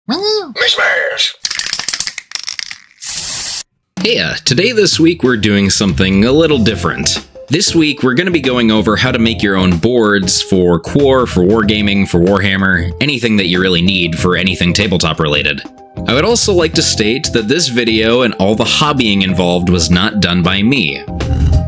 Mishmash! Hey, this week we're doing something a little different. This week we're going to be going over how to make your own boards for Quar, for Wargaming, for Warhammer, anything that you really need for anything tabletop related. I would also like to state that this video and all the hobbying involved was not done by me.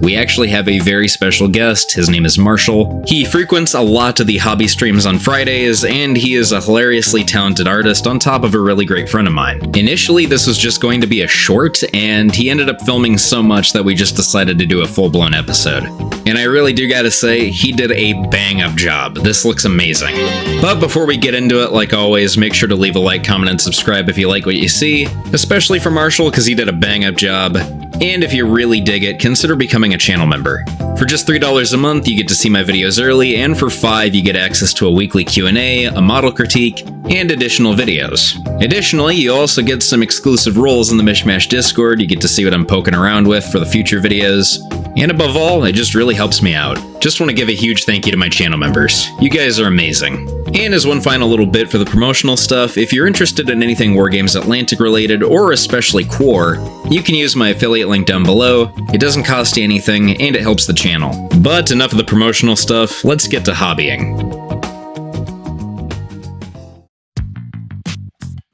We actually have a very special guest. His name is Marshall. He frequents a lot of the hobby streams on Fridays, and he is a hilariously talented artist on top of a really great friend of mine. Initially, this was just going to be a short, and he ended up filming so much that we just decided to do a full-blown episode. And I really do gotta say, he did a bang-up job. This looks amazing. But before we get into it, like always, make sure to leave a like, comment, and subscribe if you like what you see, especially for Marshall because he did a bang-up job. And if you really dig it, consider becoming a channel member. For just $3 a month, you get to see my videos early, and for $5, you get access to a weekly Q&A, a model critique, and additional videos. Additionally, you also get some exclusive roles in the Mishmash Discord. You get to see what I'm poking around with for the future videos. And above all, it just really helps me out. Just want to give a huge thank you to my channel members. You guys are amazing. And as one final little bit for the promotional stuff, if you're interested in anything Wargames Atlantic related, or especially Quar, you can use my affiliate link down below. It doesn't cost you anything, and it helps the channel. But enough of the promotional stuff, let's get to hobbying.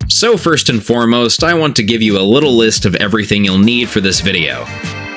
So first and foremost, I want to give you a little list of everything you'll need for this video.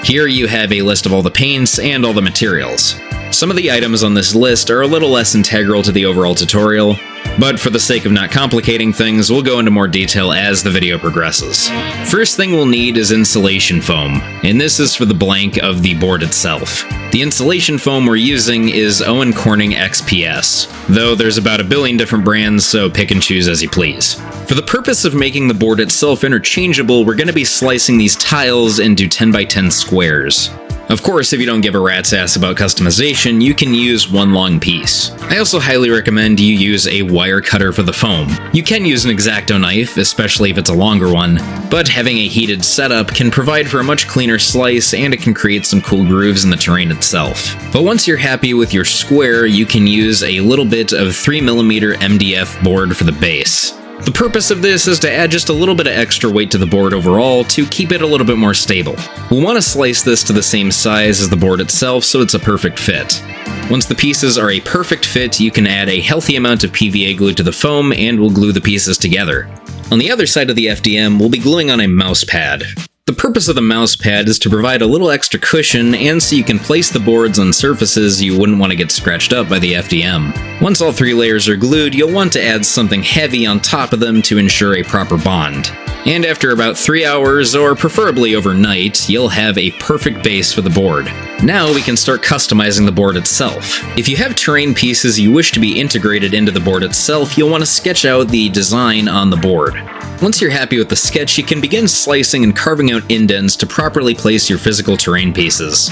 Here you have a list of all the paints and all the materials. Some of the items on this list are a little less integral to the overall tutorial, but for the sake of not complicating things, we'll go into more detail as the video progresses. First thing we'll need is insulation foam, and this is for the blank of the board itself. The insulation foam we're using is Owen Corning XPS, though there's about a billion different brands, so pick and choose as you please. For the purpose of making the board itself interchangeable, we're going to be slicing these tiles into 10x10 squares. Of course, if you don't give a rat's ass about customization, you can use one long piece. I also highly recommend you use a wire cutter for the foam. You can use an X-Acto knife, especially if it's a longer one, but having a heated setup can provide for a much cleaner slice, and it can create some cool grooves in the terrain itself. But once you're happy with your square, you can use a little bit of 3mm MDF board for the base. The purpose of this is to add just a little bit of extra weight to the board overall to keep it a little bit more stable. We'll want to slice this to the same size as the board itself so it's a perfect fit. Once the pieces are a perfect fit, you can add a healthy amount of PVA glue to the foam and we'll glue the pieces together. On the other side of the FDM, we'll be gluing on a mouse pad. The purpose of the mouse pad is to provide a little extra cushion and so you can place the boards on surfaces you wouldn't want to get scratched up by the FDM. Once all 3 layers are glued, you'll want to add something heavy on top of them to ensure a proper bond. And after about 3 hours, or preferably overnight, you'll have a perfect base for the board. Now we can start customizing the board itself. If you have terrain pieces you wish to be integrated into the board itself, you'll want to sketch out the design on the board. Once you're happy with the sketch, you can begin slicing and carving out indents to properly place your physical terrain pieces.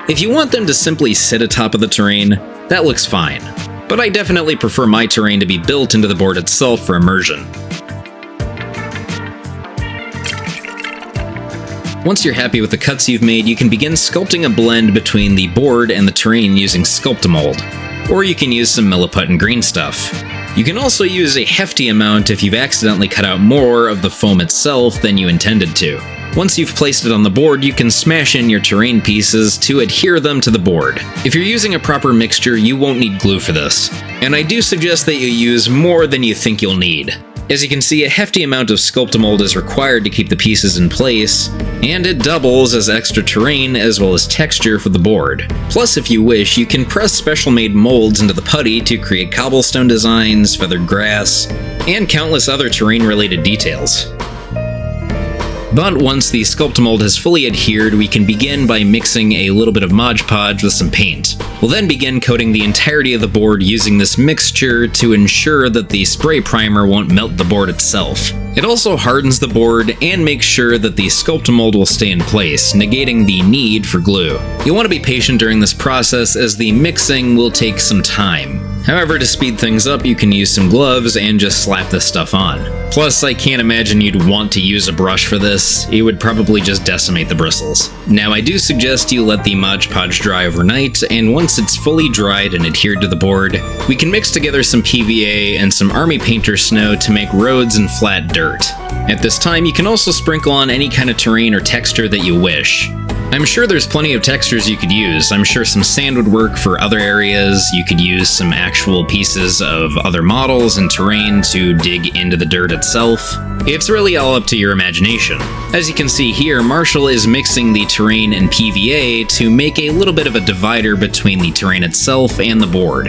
If you want them to simply sit atop of the terrain, that looks fine, but I definitely prefer my terrain to be built into the board itself for immersion. Once you're happy with the cuts you've made, you can begin sculpting a blend between the board and the terrain using Sculptamold, or you can use some Milliput and green stuff. You can also use a hefty amount if you've accidentally cut out more of the foam itself than you intended to. Once you've placed it on the board, you can smash in your terrain pieces to adhere them to the board. If you're using a proper mixture, you won't need glue for this, and I do suggest that you use more than you think you'll need. As you can see, a hefty amount of Sculptamold is required to keep the pieces in place, and it doubles as extra terrain as well as texture for the board. Plus, if you wish, you can press special-made molds into the putty to create cobblestone designs, feathered grass, and countless other terrain-related details. But once the Sculptamold has fully adhered, we can begin by mixing a little bit of Mod Podge with some paint. We'll then begin coating the entirety of the board using this mixture to ensure that the spray primer won't melt the board itself. It also hardens the board and makes sure that the Sculptamold will stay in place, negating the need for glue. You'll want to be patient during this process as the mixing will take some time. However, to speed things up, you can use some gloves and just slap this stuff on. Plus, I can't imagine you'd want to use a brush for this. It would probably just decimate the bristles. Now, I do suggest you let the Mod Podge dry overnight, and once it's fully dried and adhered to the board, we can mix together some PVA and some Army Painter snow to make roads and flat dirt. At this time, you can also sprinkle on any kind of terrain or texture that you wish. I'm sure there's plenty of textures you could use. I'm sure some sand would work for other areas. You could use some actual pieces of other models and terrain to dig into the dirt itself. It's really all up to your imagination. As you can see here, Marshall is mixing the terrain and PVA to make a little bit of a divider between the terrain itself and the board.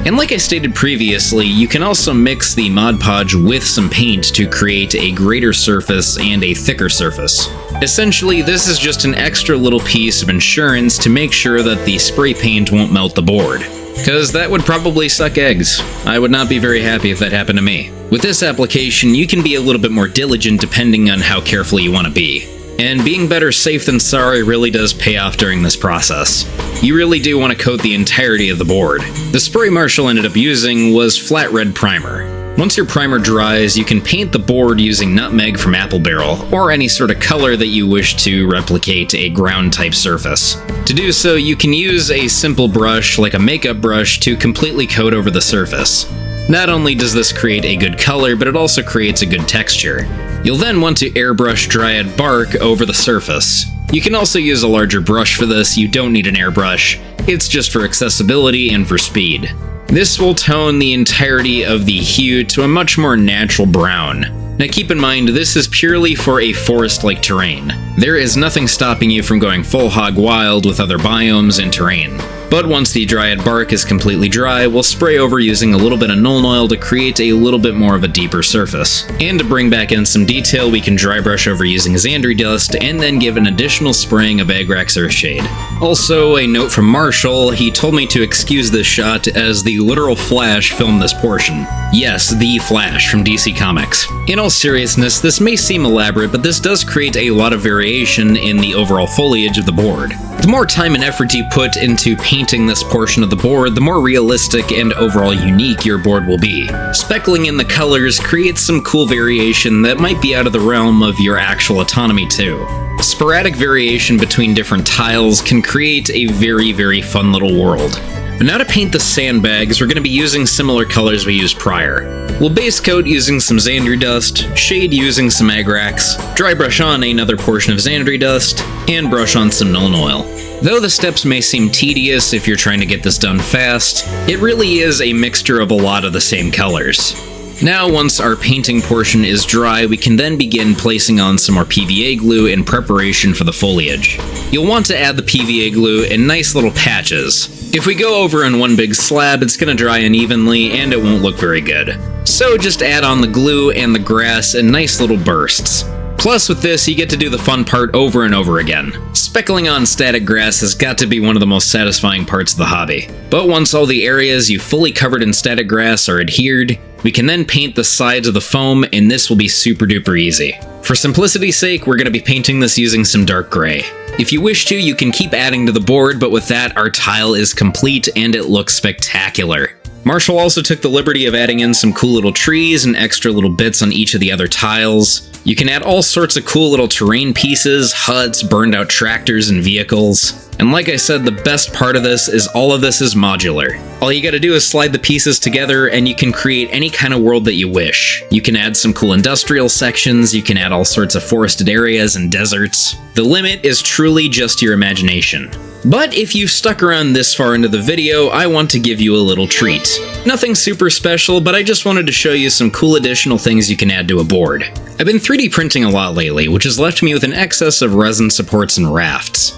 And like I stated previously, you can also mix the Mod Podge with some paint to create a greater surface and a thicker surface. Essentially, this is just an extra little piece of insurance to make sure that the spray paint won't melt the board. Cause that would probably suck eggs. I would not be very happy if that happened to me. With this application, you can be a little bit more diligent depending on how careful you want to be. And being better safe than sorry really does pay off during this process. You really do want to coat the entirety of the board. The spray Marshall ended up using was flat red primer. Once your primer dries, you can paint the board using nutmeg from Apple Barrel, or any sort of color that you wish to replicate a ground-type surface. To do so, you can use a simple brush, like a makeup brush, to completely coat over the surface. Not only does this create a good color, but it also creates a good texture. You'll then want to airbrush Dryad bark over the surface. You can also use a larger brush for this. You don't need an airbrush. It's just for accessibility and for speed. This will tone the entirety of the hue to a much more natural brown. Now keep in mind, this is purely for a forest-like terrain. There is nothing stopping you from going full hog wild with other biomes and terrain. But once the Dryad bark is completely dry, we'll spray over using a little bit of Nuln Oil to create a little bit more of a deeper surface. And to bring back in some detail, we can dry brush over using Xandri Dust, and then give an additional spraying of Agrax Earthshade. Also, a note from Marshall, he told me to excuse this shot as the literal Flash filmed this portion. Yes, the Flash from DC Comics. In all seriousness, this may seem elaborate, but this does create a lot of variation in the overall foliage of the board. The more time and effort you put into painting this portion of the board, the more realistic and overall unique your board will be. Speckling in the colors creates some cool variation that might be out of the realm of your actual autonomy too. Sporadic variation between different tiles can create a very, very fun little world. But now to paint the sandbags, we're going to be using similar colors we used prior. We'll base coat using some Xandri Dust, shade using some Agrax, dry brush on another portion of Xandri Dust, and brush on some Nuln Oil. Though the steps may seem tedious if you're trying to get this done fast, it really is a mixture of a lot of the same colors. Now, once our painting portion is dry, we can then begin placing on some more PVA glue in preparation for the foliage. You'll want to add the PVA glue in nice little patches. If we go over in one big slab, it's going to dry unevenly and it won't look very good. So just add on the glue and the grass in nice little bursts. Plus, with this, you get to do the fun part over and over again. Speckling on static grass has got to be one of the most satisfying parts of the hobby. But once all the areas you fully covered in static grass are adhered, we can then paint the sides of the foam, and this will be super duper easy. For simplicity's sake, we're going to be painting this using some dark gray. If you wish to, you can keep adding to the board, but with that, our tile is complete and it looks spectacular. Marshall also took the liberty of adding in some cool little trees and extra little bits on each of the other tiles. You can add all sorts of cool little terrain pieces, huts, burned out tractors, and vehicles. And like I said, the best part of this is all of this is modular. All you gotta do is slide the pieces together and you can create any kind of world that you wish. You can add some cool industrial sections, you can add all sorts of forested areas and deserts. The limit is truly just your imagination. But if you've stuck around this far into the video, I want to give you a little treat. Nothing super special, but I just wanted to show you some cool additional things you can add to a board. I've been 3D printing a lot lately, which has left me with an excess of resin supports and rafts.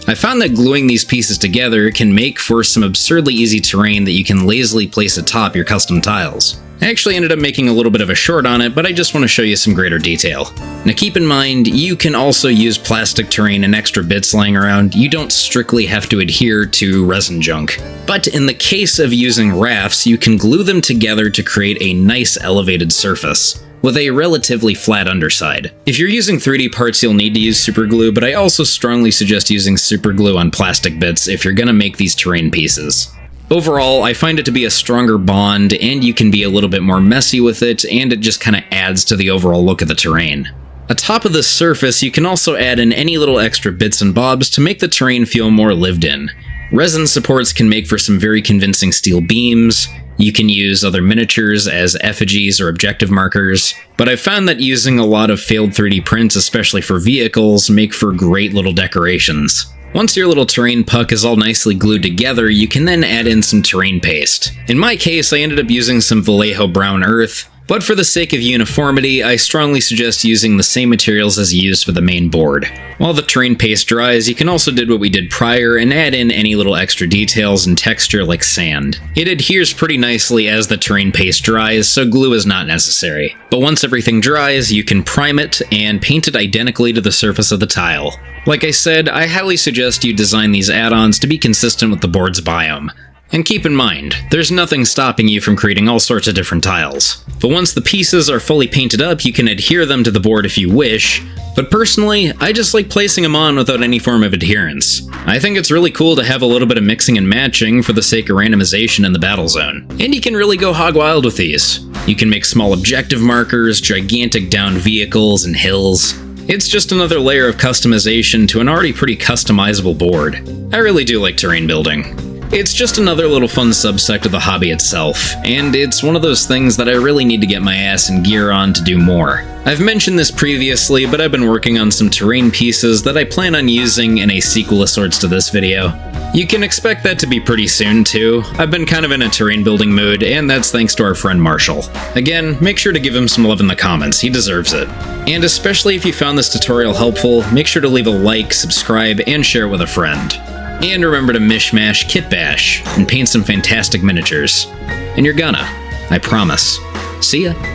I found that gluing these pieces together can make for some absurdly easy terrain that you can lazily place atop your custom tiles. I actually ended up making a little bit of a short on it, but I just want to show you some greater detail. Now keep in mind, you can also use plastic terrain and extra bits lying around. You don't strictly have to adhere to resin junk. But in the case of using rafts, you can glue them together to create a nice elevated surface with a relatively flat underside. If you're using 3D parts, you'll need to use super glue, but I also strongly suggest using super glue on plastic bits if you're gonna make these terrain pieces. Overall, I find it to be a stronger bond, and you can be a little bit more messy with it, and it just kind of adds to the overall look of the terrain. Atop of this surface, you can also add in any little extra bits and bobs to make the terrain feel more lived in. Resin supports can make for some very convincing steel beams. You can use other miniatures as effigies or objective markers, but I've found that using a lot of failed 3D prints, especially for vehicles, make for great little decorations. Once your little terrain puck is all nicely glued together, you can then add in some terrain paste. In my case, I ended up using some Vallejo brown earth, but for the sake of uniformity, I strongly suggest using the same materials as used for the main board. While the terrain paste dries, you can also do what we did prior and add in any little extra details and texture like sand. It adheres pretty nicely as the terrain paste dries, so glue is not necessary. But once everything dries, you can prime it and paint it identically to the surface of the tile. Like I said, I highly suggest you design these add-ons to be consistent with the board's biome. And keep in mind, there's nothing stopping you from creating all sorts of different tiles. But once the pieces are fully painted up, you can adhere them to the board if you wish, but personally, I just like placing them on without any form of adherence. I think it's really cool to have a little bit of mixing and matching for the sake of randomization in the battle zone. And you can really go hog wild with these. You can make small objective markers, gigantic downed vehicles, and hills. It's just another layer of customization to an already pretty customizable board. I really do like terrain building. It's just another little fun subsect of the hobby itself, and it's one of those things that I really need to get my ass in gear on to do more. I've mentioned this previously, but I've been working on some terrain pieces that I plan on using in a sequel of sorts to this video. You can expect that to be pretty soon too. I've been kind of in a terrain building mood, and that's thanks to our friend Marshall. Again, make sure to give him some love in the comments, he deserves it. And especially if you found this tutorial helpful, make sure to leave a like, subscribe, and share with a friend. And remember to mishmash Kitbash and paint some fantastic miniatures. And you're gonna. I promise. See ya.